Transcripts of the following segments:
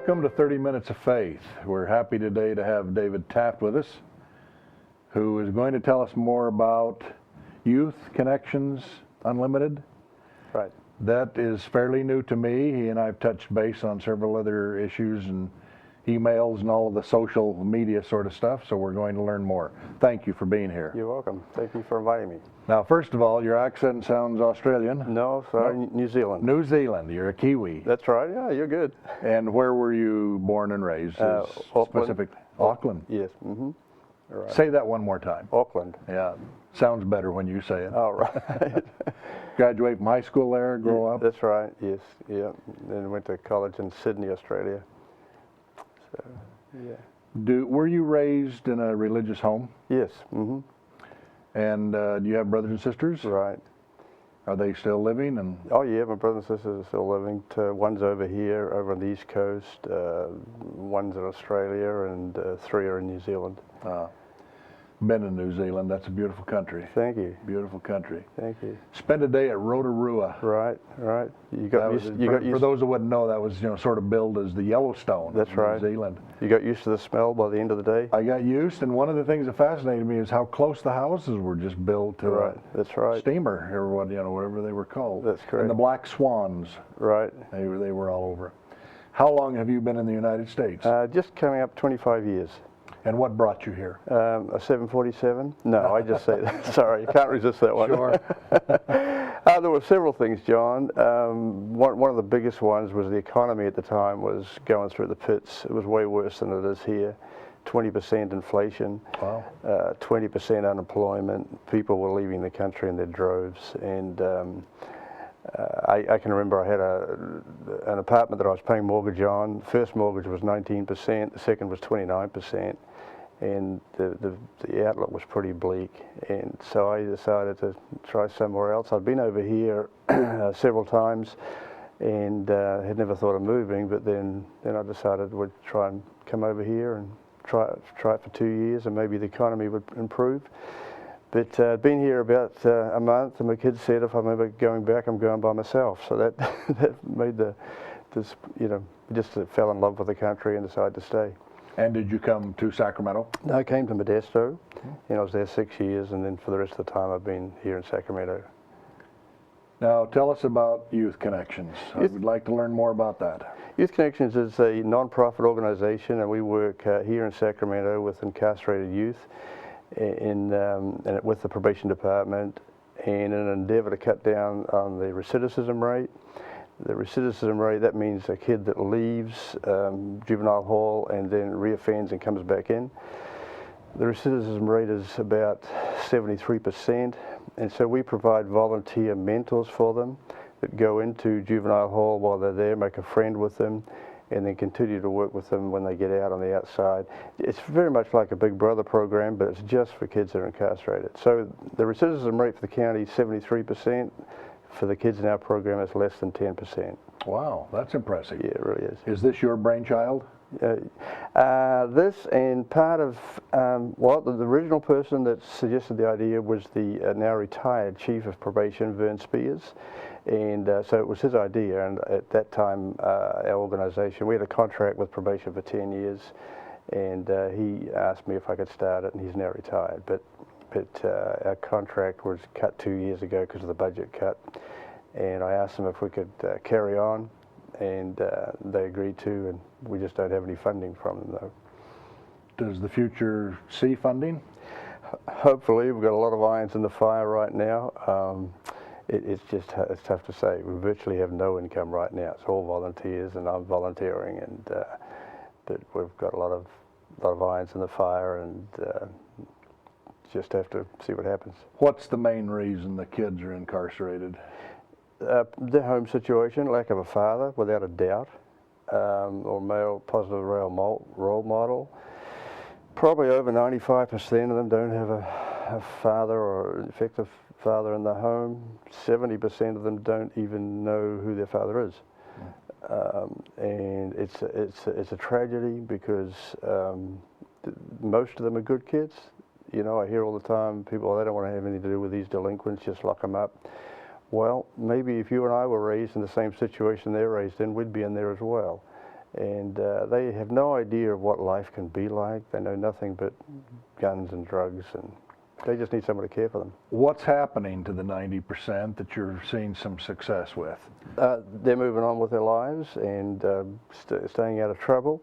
Welcome to 30 Minutes of Faith. We're happy today to have David Taft with us, who is going to tell us more about Youth Connections Unlimited. Right. That is fairly new to me. He and I have touched base on several other issues and emails and all of the social media sort of stuff, so we're going to learn more. Thank you for being here. You're welcome. Thank you for inviting me. Now, first of all, your accent sounds Australian. No, sorry, no. New Zealand. New Zealand. You're a Kiwi. That's right. Yeah, you're good. And where were you born and raised? Auckland. Auckland? Yes. Mm-hmm. Right. Say that one more time. Auckland. Yeah. Sounds better when you say it. All right. Graduate from high school there, grow up? That's right. Yes. Yeah. Then went to college in Sydney, Australia. So, yeah. Were you raised in a religious home? Yes. Mm-hmm. And do you have brothers and sisters? Right. Are they still living? And oh yeah, my brothers and sisters are still living. One's over here, over on the East Coast. One's in Australia, and 3 are in New Zealand. Been in New Zealand. That's a beautiful country. Thank you. Beautiful country. Thank you. Spent a day at Rotorua. Right. For those who wouldn't know, that was sort of billed as the Yellowstone. That's right. New Zealand. You got used to the smell by the end of the day. I got used, and one of the things that fascinated me is how close the houses were just built to That's right. steamer or whatever they were called. That's correct. And the black swans. Right. They were all over. How long have you been in the United States? Just coming up 25 years. And what brought you here? A 747? No, I just say that. Sorry, you can't resist that one. Sure. There were several things, John. One of the biggest ones was the economy at the time was going through the pits. It was way worse than it is here. 20% inflation, wow. 20% unemployment. People were leaving the country in their droves. And I can remember I had an apartment that I was paying mortgage on. First mortgage was 19%, the second was 29%. And the outlook was pretty bleak, and so I decided to try somewhere else. I'd been over here several times, and had never thought of moving. But then I decided we'd try and come over here and try it for 2 years, and maybe the economy would improve. But I'd been here about a month, and my kids said if I'm ever going back, I'm going by myself. So that made just fell in love with the country and decided to stay. And did you come to Sacramento? No, I came to Modesto, and I was there 6 years, and then for the rest of the time I've been here in Sacramento. Now tell us about Youth Connections. I would like to learn more about that. Youth Connections is a non-profit organization, and we work here in Sacramento with incarcerated youth and with the probation department, and in an endeavor to cut down on the recidivism rate. The recidivism rate, that means a kid that leaves juvenile hall and then reoffends and comes back in. The recidivism rate is about 73%, and so we provide volunteer mentors for them that go into juvenile hall while they're there, make a friend with them, and then continue to work with them when they get out on the outside. It's very much like a Big Brother program, but it's just for kids that are incarcerated. So the recidivism rate for the county is 73%. For the kids in our program, it's less than 10%. Wow, that's impressive. Yeah, it really is. Is this your brainchild? This and part of, the original person that suggested the idea was the now retired chief of probation, Vern Spears. And so it was his idea, and at that time, our organization, we had a contract with probation for 10 years, and he asked me if I could start it, and he's now retired. But our contract was cut 2 years ago because of the budget cut, and I asked them if we could carry on, and they agreed to, and we just don't have any funding from them though. Does the future see funding? Hopefully. We've got a lot of irons in the fire right now. It's tough to say. We virtually have no income right now. It's all volunteers, and I'm volunteering, and but we've got a lot of irons in the fire, and just have to see what happens. What's the main reason the kids are incarcerated? The home situation, lack of a father, without a doubt, or positive role model. Probably over 95% of them don't have a father or an effective father in the home. 70% of them don't even know who their father is. And it's a tragedy because most of them are good kids. You know, I hear all the time people, they don't want to have anything to do with these delinquents, just lock them up. Well, maybe if you and I were raised in the same situation they're raised in, we'd be in there as well. And they have no idea of what life can be like. They know nothing but guns and drugs, and they just need someone to care for them. What's happening to the 90% that you're seeing some success with? They're moving on with their lives and staying out of trouble.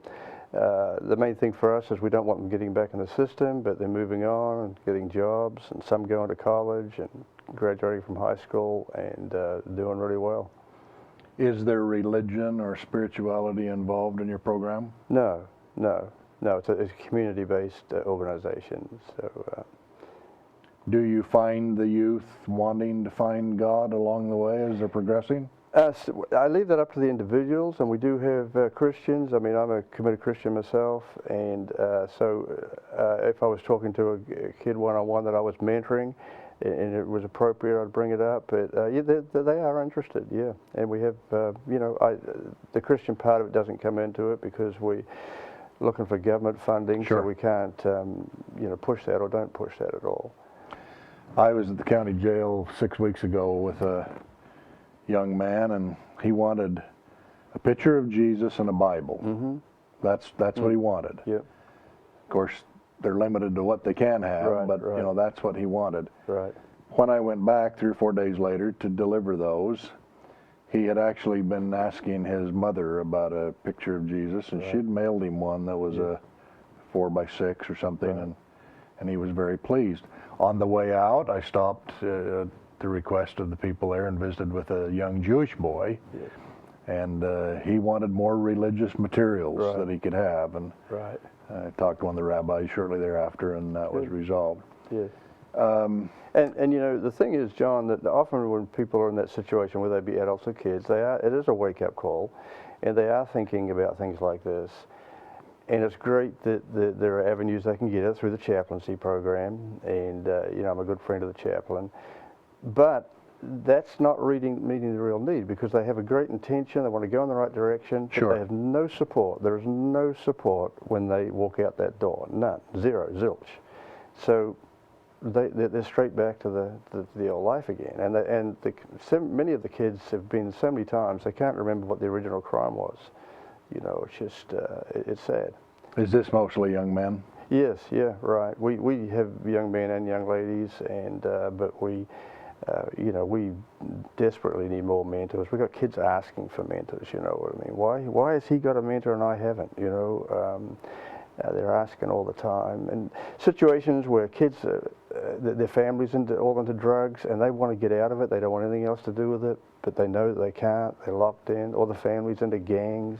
The main thing for us is we don't want them getting back in the system, but they're moving on and getting jobs, and some going to college and graduating from high school and doing really well. Is there religion or spirituality involved in your program? No. It's a community-based organization. So. Do you find the youth wanting to find God along the way as they're progressing? I leave that up to the individuals, and we do have Christians. I mean, I'm a committed Christian myself, and so if I was talking to a kid one-on-one that I was mentoring, and it was appropriate, I'd bring it up. But yeah, they are interested, yeah. And we have, the Christian part of it doesn't come into it because we're looking for government funding, Sure. so we can't, push that or don't push that at all. I was at the county jail 6 weeks ago with a young man, and he wanted a picture of Jesus and a Bible. Mm-hmm. That's what he wanted. Yeah. Of course, they're limited to what they can have, Right, but right. That's what he wanted. Right. When I went back 3 or 4 days later to deliver those, he had actually been asking his mother about a picture of Jesus, and Right. she'd mailed him one that was a 4x6 or something, Right. and he was very pleased. On the way out, I stopped at the request of the people there and visited with a young Jewish boy, Yeah. and he wanted more religious materials Right. that he could have, and Right. I talked to one of the rabbis shortly thereafter, and that was Good. resolved. Yeah. And the thing is, John, that often when people are in that situation, whether they be adults or kids, it is a wake-up call, and they are thinking about things like this. And it's great that there are avenues they can get it through the chaplaincy program, and I'm a good friend of the chaplain. But that's not meeting the real need, because they have a great intention, they want to go in the right direction, Sure. but they have no support. There is no support when they walk out that door. None. Zero. Zilch. So they're straight back to the old life again. And many of the kids have been so many times, they can't remember what the original crime was. It's just, it's sad. Is this mostly young men? Yes, yeah, right. We have young men and young ladies, and but we desperately need more mentors. We've got kids asking for mentors, you know what I mean? Why has he got a mentor and I haven't, they're asking all the time. And situations where kids, their families all into drugs, and they want to get out of it. They don't want anything else to do with it, but they know that they can't. They're locked in. Or the families into gangs.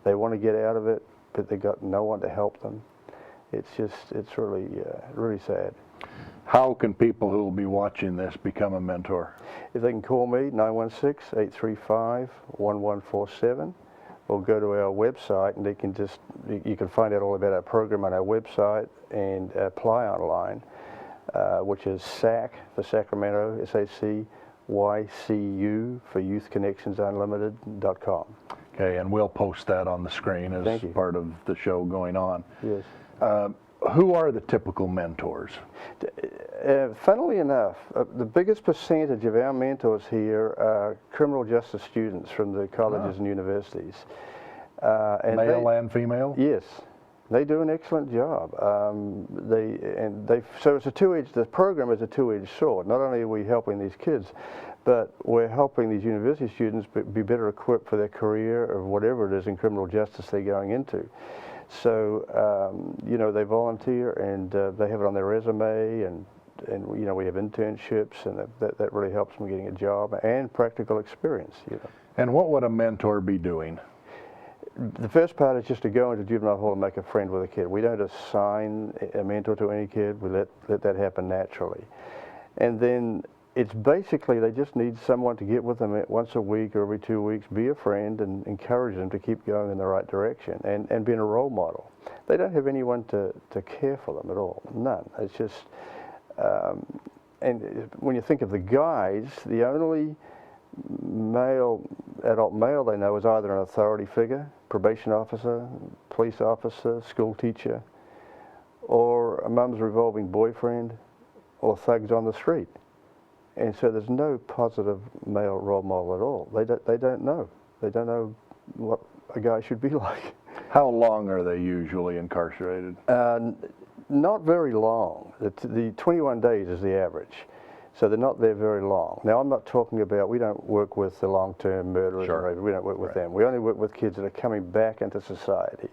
They want to get out of it, but they've got no one to help them. It's really, really sad. How can people who will be watching this become a mentor? If they can call me, 916-835-1147, or go to our website, and you can find out all about our program on our website and apply online, which is SAC for Sacramento, SACYCU for YouthConnectionsUnlimited.com. Okay, and we'll post that on the screen as part of the show going on. Yes. Who are the typical mentors? Funnily enough, the biggest percentage of our mentors here are criminal justice students from the colleges and universities. Male and female? Yes. They do an excellent job. So it's the program is a two-edged sword. Not only are we helping these kids, but we're helping these university students be better equipped for their career or whatever it is in criminal justice they're going into. So, they volunteer, and they have it on their resume, and we have internships, and that really helps them getting a job and practical experience. And what would a mentor be doing? The first part is just to go into juvenile hall and make a friend with a kid. We don't assign a mentor to any kid. We let that happen naturally. And then it's basically they just need someone to get with them once a week or every 2 weeks, be a friend, and encourage them to keep going in the right direction, and being a role model. They don't have anyone to care for them at all, none. It's just, and when you think of the guys, the only adult male they know is either an authority figure, probation officer, police officer, school teacher, or a mum's revolving boyfriend, or thugs on the street. And so there's no positive male role model at all. They don't know. They don't know what a guy should be like. How long are they usually incarcerated? Not very long. The 21 days is the average. So they're not there very long. Now, I'm not talking about, we don't work with the long-term murderers. Sure. We don't work with them. We only work with kids that are coming back into society.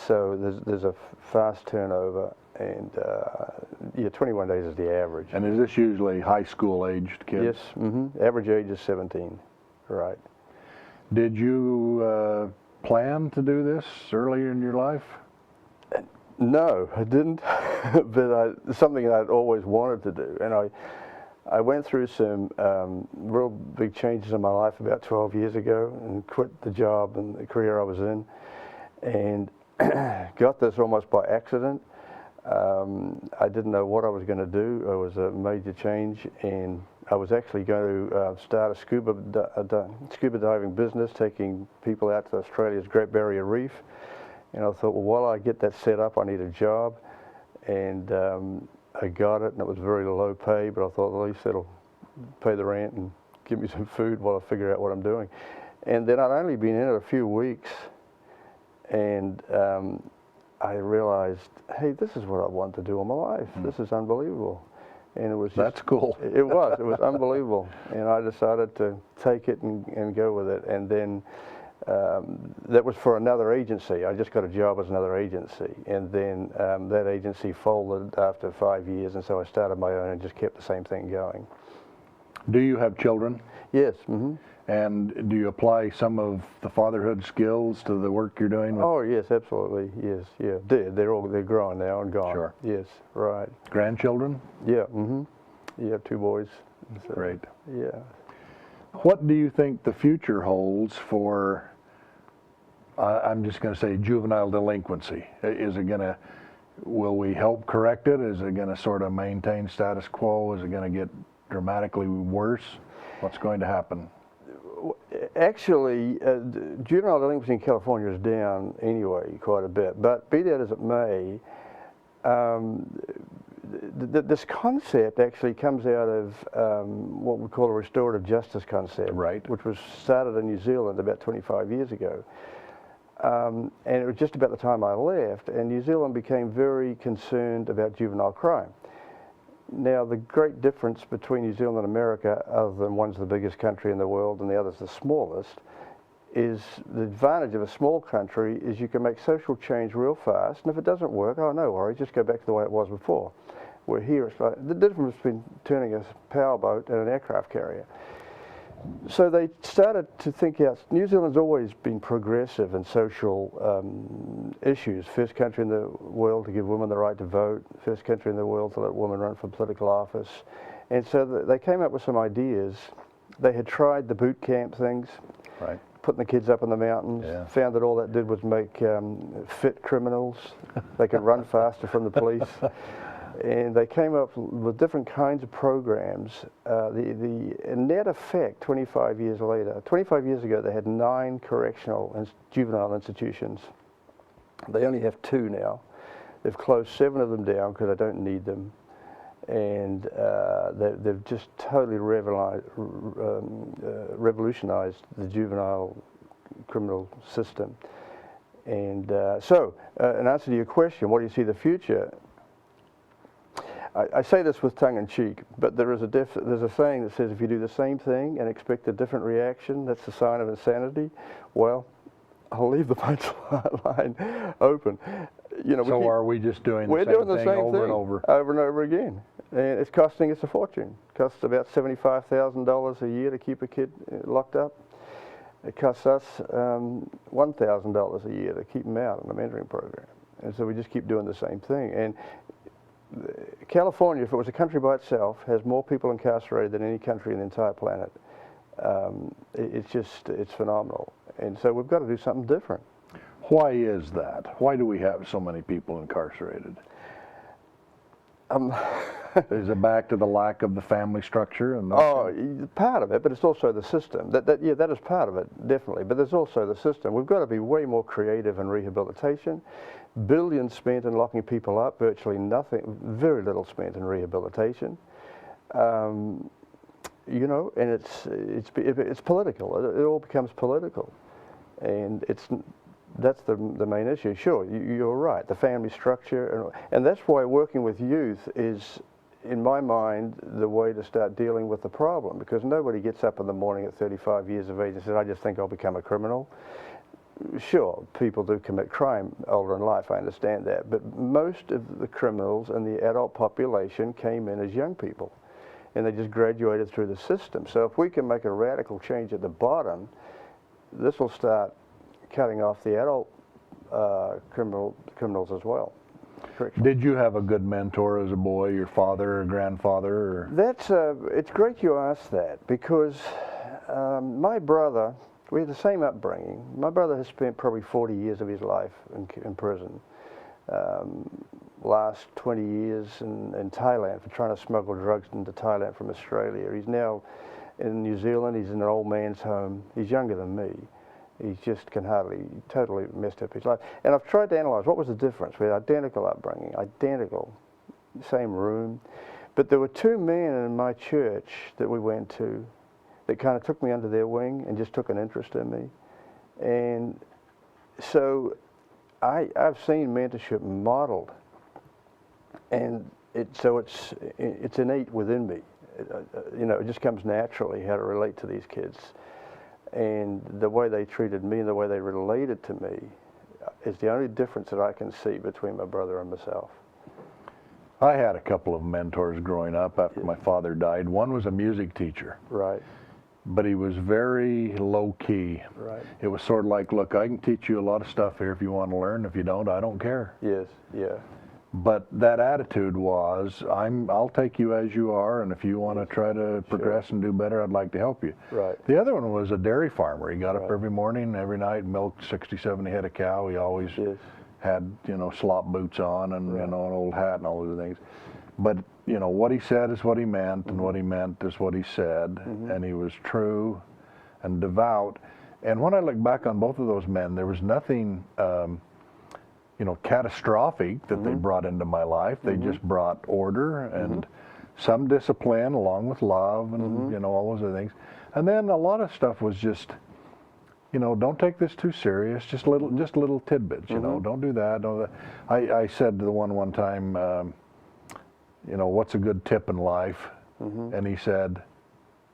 So there's a fast turnover, and yeah, 21 days is the average. And is this usually high school aged kids? Yes, average age is 17, right. Did you plan to do this earlier in your life? No, I didn't, but it's something that I'd always wanted to do. And I went through some real big changes in my life about 12 years ago and quit the job and the career I was in, and got this almost by accident. I didn't know what I was going to do. It was a major change, and I was actually going to start a scuba diving business, taking people out to Australia's Great Barrier Reef. And I thought, well, while I get that set up, I need a job. And I got it, and it was very low pay, but I thought, well, at least it'll pay the rent and give me some food while I figure out what I'm doing. And then I'd only been in it a few weeks, and I realized, hey, this is what I want to do all my life. This is unbelievable. And it was just, That's cool. It was unbelievable. And I decided to take it and go with it. And then that was for another agency. I just got a job as another agency. And then that agency folded after 5 years, and so I started my own and just kept the same thing going. Do you have children? Yes. Mm-hmm. And do you apply some of the fatherhood skills to the work you're doing? Oh, yes, absolutely. Yes, yeah. They're growing now and gone. Sure. Yes, right. Grandchildren? Yeah. Mm-hmm. Yeah, 2 boys. So, Great. Yeah. What do you think the future holds for, I'm just going to say, juvenile delinquency? Is it going to, will we help correct it? Is it going to sort of maintain status quo? Is it going to get dramatically worse? What's going to happen? Actually, juvenile delinquency in California is down anyway quite a bit, but be that as it may, this concept actually comes out of what we call a restorative justice concept, Right. which was started in New Zealand about 25 years ago. And it was just about the time I left, and New Zealand became very concerned about juvenile crime. Now, the great difference between New Zealand and America, other than one's the biggest country in the world and the other's the smallest, is the advantage of a small country is you can make social change real fast, and if it doesn't work, oh, no worries, just go back to the way it was before. Where here, it's like the difference between turning a powerboat and an aircraft carrier. So they started to think out. New Zealand's always been progressive in social issues. First country in the world to give women the right to vote. First country in the world to let women run for political office. And so they came up with some ideas. They had tried the boot camp things, Right. putting the kids up in the mountains. Yeah. Found that all that did was make fit criminals. They could run faster from the police. And they came up with different kinds of programs. The net effect 25 years later, 25 years ago they had 9 correctional and juvenile institutions. They only have 2 now. They've closed 7 of them down because they don't need them. And they've just totally revolutionized the juvenile criminal system. And so, in answer to your question, what do you see the future? I say this with tongue in cheek, but there's a saying that says if you do the same thing and expect a different reaction, that's a sign of insanity. Well, I'll leave the punchline open. You know, So are we just doing the we're same doing the thing same over thing and over? over and over again, and it's costing us a fortune. It costs about $75,000 a year to keep a kid locked up. It costs us $1,000 a year to keep them out in the mentoring program, and so we just keep doing the same thing. And California, if it was a country by itself, has more people incarcerated than any country in the entire planet. It's phenomenal. And so we've got to do something different. Why is that? Why do we have so many people incarcerated? Is it back to the lack of the family structure? And Part of it, but it's also the system. That is part of it, definitely. But there's also the system. We've got to be way more creative in rehabilitation. Billions spent in locking people up, virtually nothing, very little spent in rehabilitation. You know, and it's political. It all becomes political. And that's the main issue. Sure, you're right, the family structure, and that's why working with youth is, in my mind, the way to start dealing with the problem, because nobody gets up in the morning at 35 years of age and says, I just think I'll become a criminal. Sure, people do commit crime older in life, I understand that, but most of the criminals in the adult population came in as young people, and they just graduated through the system. So if we can make a radical change at the bottom, this will start cutting off the adult criminals as well. Did you have a good mentor as a boy, your father or grandfather? Or? That's it's great you asked that, because my brother, we had the same upbringing. My brother has spent probably 40 years of his life in prison. Last 20 years in Thailand for trying to smuggle drugs into Thailand from Australia. He's now in New Zealand. He's in an old man's home. He's younger than me. He just can hardly, totally messed up his life. And I've tried to analyze what was the difference. We had identical upbringing, identical, same room. But there were two men in my church that we went to that kind of took me under their wing and just took an interest in me. And so I've seen mentorship modeled, and it's innate within me. It just comes naturally how to relate to these kids. And the way they treated me and the way they related to me is the only difference that I can see between my brother and myself. I had a couple of mentors growing up after my father died. One was a music teacher. Right. But he was very low-key. Right. It was sort of like, look, I can teach you a lot of stuff here if you want to learn. If you don't, I don't care. Yes, yeah. But that attitude was, I'll take you as you are, and if you want to try to progress and do better, I'd like to help you. Right. The other one was a dairy farmer. He got up every morning, every night, milked 60, 70 head of cow. He always had, slop boots on and, an old hat and all those things. But, what he said is what he meant, and what he meant is what he said, and he was true and devout. And when I look back on both of those men, there was nothing catastrophic that they brought into my life. They just brought order and some discipline along with love and, all those other things. And then a lot of stuff was just, don't take this too serious, just little tidbits, don't do that. Don't. I said to the one time, what's a good tip in life? And he said,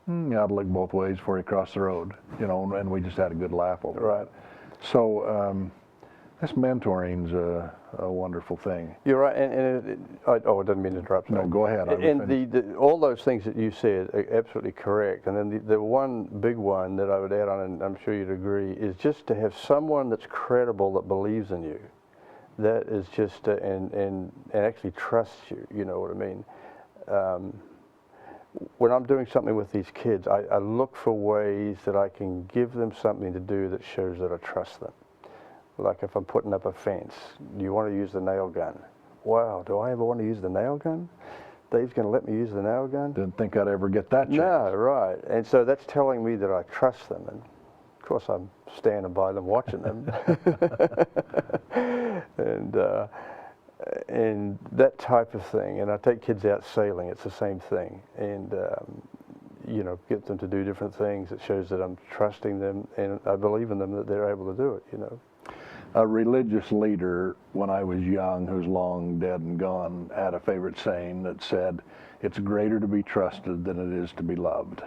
you ought to look both ways before you cross the road, and we just had a good laugh over that. So, this mentoring's a wonderful thing. You're right, I didn't mean to interrupt. No, go ahead. And all those things that you said are absolutely correct. And then the one big one that I would add on, and I'm sure you'd agree, is just to have someone that's credible that believes in you. That is just, and actually trusts you, you know what I mean? When I'm doing something with these kids, I look for ways that I can give them something to do that shows that I trust them. Like if I'm putting up a fence, do you want to use the nail gun? Wow, do I ever want to use the nail gun? Dave's going to let me use the nail gun? Didn't think I'd ever get that chance. No, right. And so that's telling me that I trust them. And of course I'm standing by them watching them. and that type of thing. And I take kids out sailing, it's the same thing. And get them to do different things. It shows that I'm trusting them and I believe in them that they're able to do it, A religious leader, when I was young, who's long dead and gone, had a favorite saying that said, it's greater to be trusted than it is to be loved.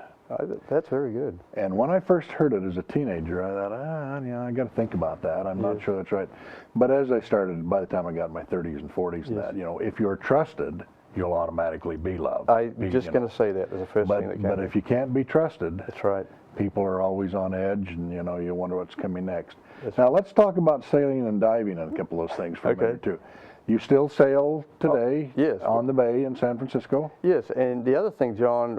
That's very good. And when I first heard it as a teenager, I thought, I got to think about that. I'm not sure that's right. But as I started, by the time I got in my 30s and 40s, if you're trusted, you'll automatically be loved. I'm just going to say that as the first thing that came. But if you can't be trusted, that's right. People are always on edge, and you wonder what's coming next. Now let's talk about sailing and diving and a couple of those things for a minute or two. You still sail today on the bay in San Francisco? Yes, and the other thing, John,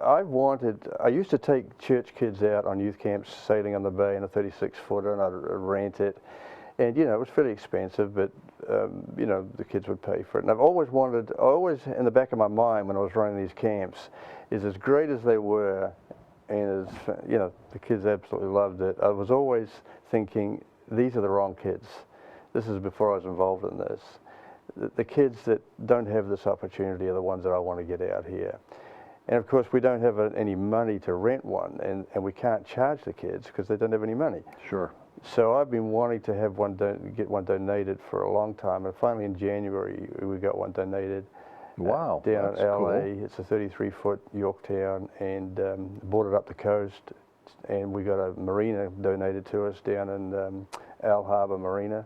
I used to take church kids out on youth camps sailing on the bay in a 36-footer, and I'd rent it. And, it was fairly expensive, but, the kids would pay for it. And I've always in the back of my mind when I was running these camps, is as great as they were, and as, the kids absolutely loved it, I was always thinking, these are the wrong kids. This is before I was involved in this. The kids that don't have this opportunity are the ones that I want to get out here. And of course, we don't have any money to rent one, and we can't charge the kids because they don't have any money. Sure. So I've been wanting to have get one donated for a long time, and finally in January we got one donated. Wow, Down that's in LA. cool. It's a 33-foot Yorktown, and brought it up the coast, and we got a marina donated to us down in Al Harbour Marina.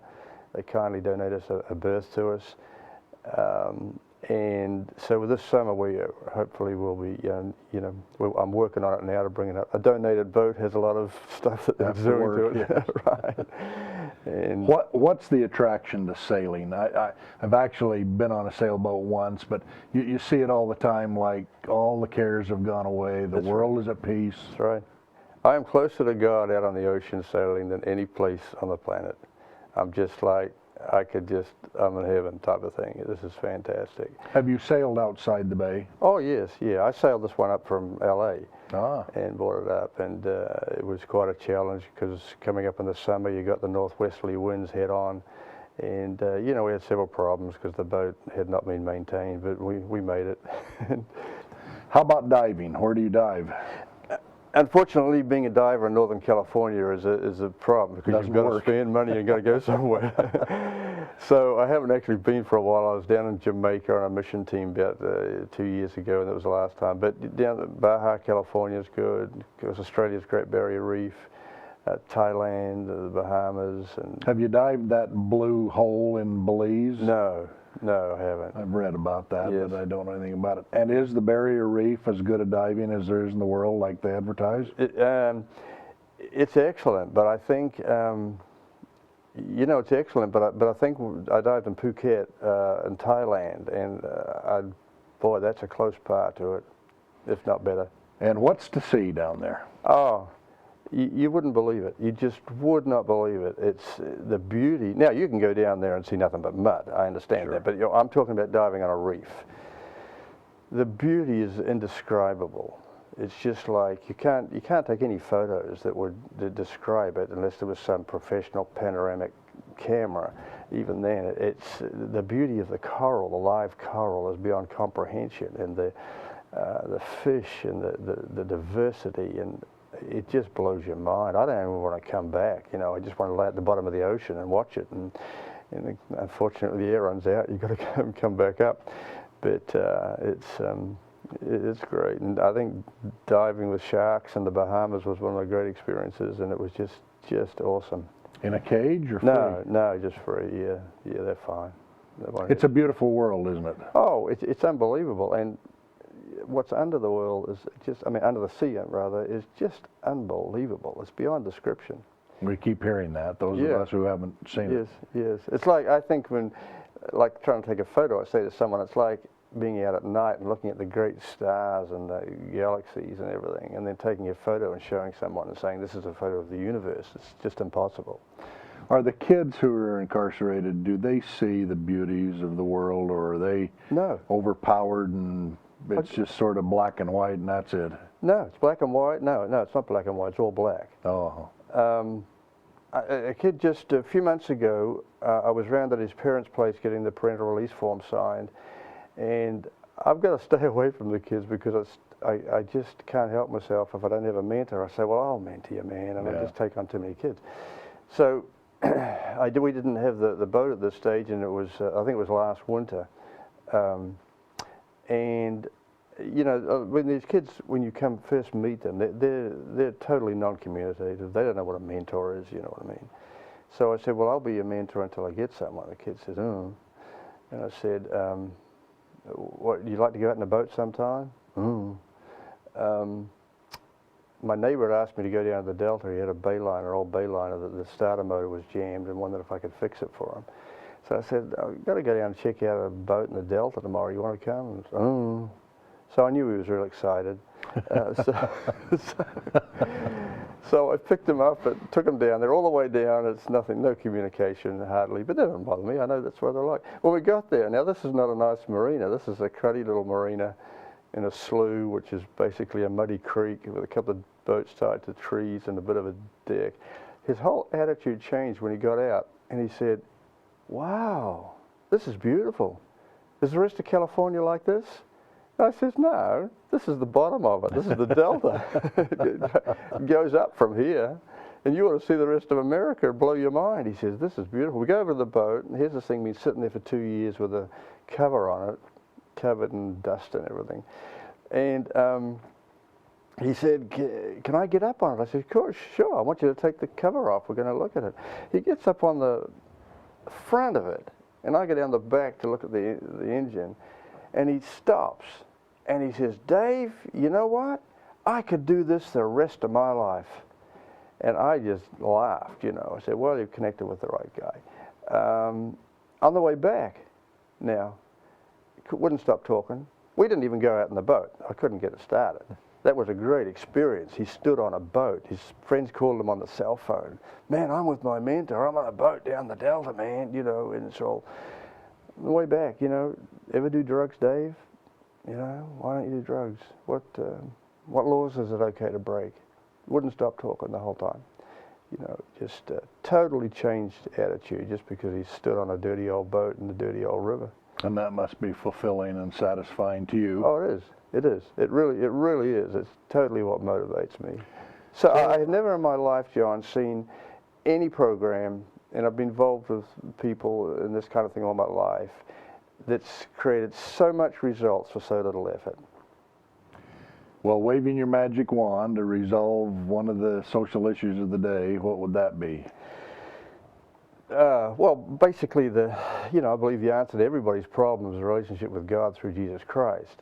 They kindly donated us a berth to us. And so this summer we hopefully will be, I'm working on it now to bring it up. A donated boat has a lot of stuff that they're doing to it. Yes. Right. And What's the attraction to sailing? I've actually been on a sailboat once, but you see it all the time, like all the cares have gone away, the world is at peace. That's right. I am closer to God out on the ocean sailing than any place on the planet. I'm just like, I'm in heaven type of thing. This is fantastic. Have you sailed outside the bay? Oh yes, yeah. I sailed this one up from LA and brought it up, and it was quite a challenge because coming up in the summer you got the northwesterly winds head on, and we had several problems because the boat had not been maintained, but we made it. How about diving? Where do you dive? Unfortunately, being a diver in Northern California is a problem because you've got to spend money and got to go somewhere. So I haven't actually been for a while. I was down in Jamaica on a mission team about 2 years ago, and that was the last time. But down in Baja, California is good. Of course, Australia's Great Barrier Reef, Thailand, the Bahamas. And have you dived that blue hole in Belize? No, I haven't. I've read about that, Yes. but I don't know anything about it. And is the Barrier Reef as good at diving as there is in the world, like they advertise? It's excellent, but I think, it's excellent, but I think I dived in Phuket in Thailand, and boy, that's a close par to it, if not better. And what's to see down there? Oh, you wouldn't believe it. You just would not believe it. It's the beauty. Now, you can go down there and see nothing but mud. I understand that. But I'm talking about diving on a reef. The beauty is indescribable. It's just like you can't take any photos that would describe it unless there was some professional panoramic camera. Even then, it's the beauty of the coral, the live coral, is beyond comprehension, and the fish and the diversity, and it just blows your mind. I don't even want to come back. I just want to lay at the bottom of the ocean and watch it. And unfortunately, the air runs out. You've got to come back up. But it's great. And I think diving with sharks in the Bahamas was one of my great experiences, and it was just awesome. In a cage or free? No, just free. Yeah, they're fine. It's a beautiful world, isn't it? Oh, it's unbelievable. And what's under the world is under the sea rather, is just unbelievable. It's beyond description. We keep hearing that, those of us who haven't seen it. Yes. It's like, I think when, like trying to take a photo, I say to someone, it's like being out at night and looking at the great stars and the galaxies and everything, and then taking a photo and showing someone and saying, this is a photo of the universe. It's just impossible. Are the kids who are incarcerated, do they see the beauties of the world, or are they overpowered and it's just sort of black and white and that's it? No, it's black and white. No, it's not black and white. It's all black. Oh. A kid just a few months ago, I was round at his parents' place getting the parental release form signed, and I've got to stay away from the kids because I just can't help myself if I don't have a mentor. I say, well, I'll mentor you, man, and I just take on too many kids. So we didn't have the boat at this stage, and it was I think it was last winter. And when these kids, when you first meet them, they're totally non-communicative. They don't know what a mentor is, you know what I mean? So I said, well, I'll be your mentor until I get someone. The kid said, and I said, what, you'd like to go out in a boat sometime? My neighbor had asked me to go down to the Delta. He had an old Bayliner, the starter motor was jammed, and wondered if I could fix it for him. So I said, I've got to go down and check out a boat in the Delta tomorrow. You want to come? And so I knew he was real excited. So I picked him up and took him down there. All the way down, it's nothing, no communication hardly, but that doesn't bother me. I know that's what they're like. Well, we got there. Now, this is not a nice marina. This is a cruddy little marina in a slough, which is basically a muddy creek with a couple of boats tied to trees and a bit of a deck. His whole attitude changed when he got out, and he said, wow, this is beautiful. Is the rest of California like this? I says, no, this is the bottom of it. This is the delta. It goes up from here, and you ought to see the rest of America. It'll blow your mind. He says, this is beautiful. We go over to the boat, and here's this thing been sitting there for 2 years with a cover on it, covered in dust and everything. And he said, can I get up on it? I said, of course, sure. I want you to take the cover off. We're going to look at it. He gets up on the front of it, and I go down the back to look at the engine, and he stops, and he says, Dave, you know what? I could do this the rest of my life. And I just laughed, you know. I said, well, you've connected with the right guy. On the way back, now, wouldn't stop talking. We didn't even go out in the boat. I couldn't get it started. That was a great experience. He stood on a boat. His friends called him on the cell phone. Man, I'm with my mentor. I'm on a boat down the Delta, man, you know, and it's all. On the way back, you know, ever do drugs, Dave? You know, why don't you do drugs? What laws is it okay to break? Wouldn't stop talking the whole time. You know, just totally changed attitude just because he stood on a dirty old boat in the dirty old river. And that must be fulfilling and satisfying to you. Oh, it is. It is. It really is. It's totally what motivates me. So I have never in my life, John, seen any program, and I've been involved with people in this kind of thing all my life, that's created so much results for so little effort. Well, waving your magic wand to resolve one of the social issues of the day, what would that be? Well, basically, I believe the answer to everybody's problem is a relationship with God through Jesus Christ.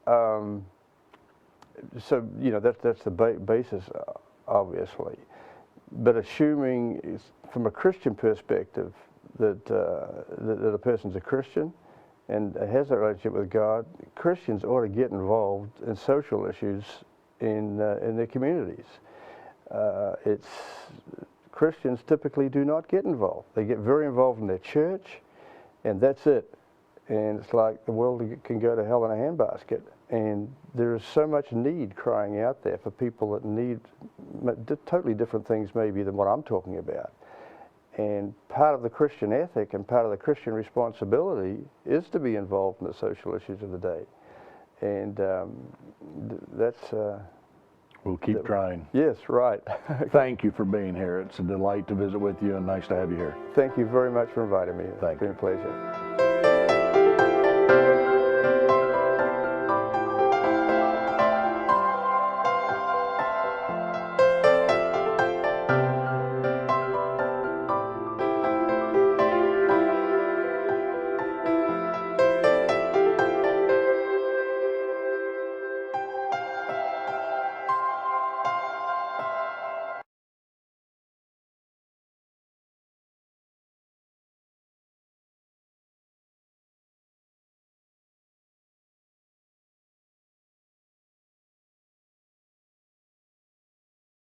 So, you know, that's the basis, obviously. But assuming, from a Christian perspective, that a person's a Christian and has a relationship with God, Christians ought to get involved in social issues in their communities. Christians typically do not get involved. They get very involved in their church, and that's it. And it's like the world can go to hell in a handbasket. And there is so much need crying out there for people that need totally different things maybe than what I'm talking about. And part of the Christian ethic and part of the Christian responsibility is to be involved in the social issues of the day. And that's... We'll keep trying. Yes, right. Thank you for being here. It's a delight to visit with you and nice to have you here. Thank you very much for inviting me. Thank you. It's been a pleasure.